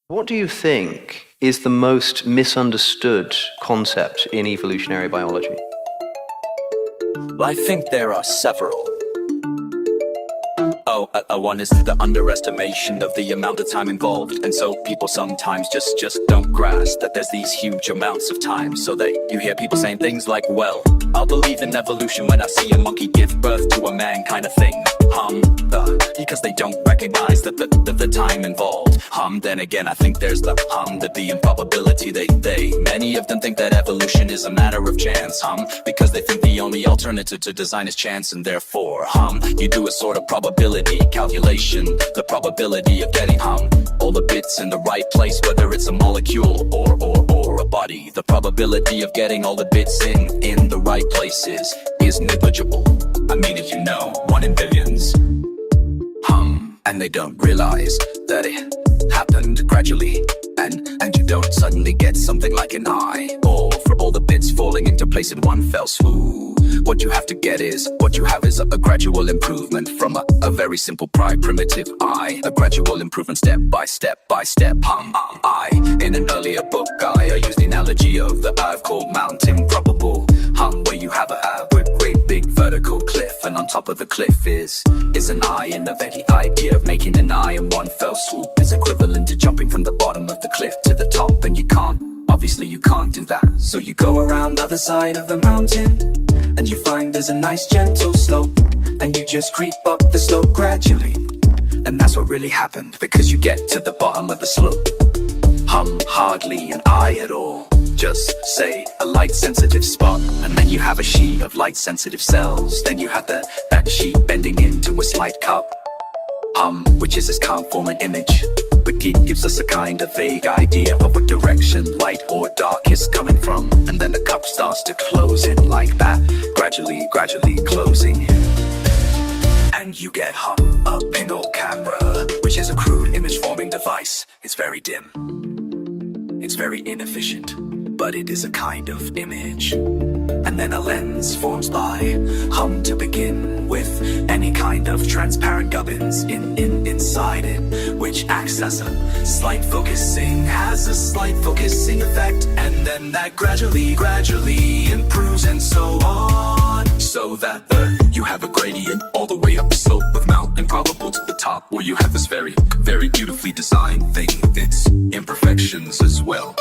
What do you think is the most misunderstood concept in evolutionary biology? I think there are several. One is the underestimation of the amount of time involved, and so people sometimes just don't grasp that there's these huge amounts of time. So you hear people saying things like, well, I'll believe in evolution when I see a monkey give birth to a man, kind of thing. Because they don't recognize the time involved. Then again, I think there's the improbability. Many of them think that evolution is a matter of chance. Because they think the only alternative to design is chance, and therefore, you do a sort of probability calculation, the probability of getting all the bits in the right place, whether it's a molecule or a body. The probability of getting all the bits in the right places is negligible. I mean, if you know, 1 in billions. And they don't realize that it happened gradually, and you don't suddenly get something like an eye, or for all the bits falling into place in one fell swoop. What you have is a gradual improvement from a very simple primitive I. A gradual improvement step by step by step. In an earlier book, I used the analogy of the I've called mountain probable. Where you have a great big vertical cliff, and on top of the cliff is an eye, and the very idea of making an eye in one fell swoop is equivalent to jumping from the bottom of the cliff to the top, and obviously you can't do that. So you go around the other side of the mountain, and you find there's a nice gentle slope, and you just creep up the slope gradually. And that's what really happened, because you get to the bottom of the slope. Hardly an eye at all, just say a light sensitive spot, and then you have a sheet of light sensitive cells. Then you have that sheet bending into a slight cup, which is this can't form an image, but it gives us a kind of vague idea of what direction light or dark is coming from. And then the cup starts to close in like that, gradually closing, and you get a pinhole camera, which is a crude image forming device. It's very dim, it's very inefficient, but it is a kind of image. And then a lens forms by to begin with any kind of transparent gubbins inside it, which acts as a slight focusing, has a slight focusing effect, and then that gradually improves, and so on, so that you have a gradient all the way up the slope of Mount Improbable to the top, where you have this very beautifully designed thing with its imperfections as well.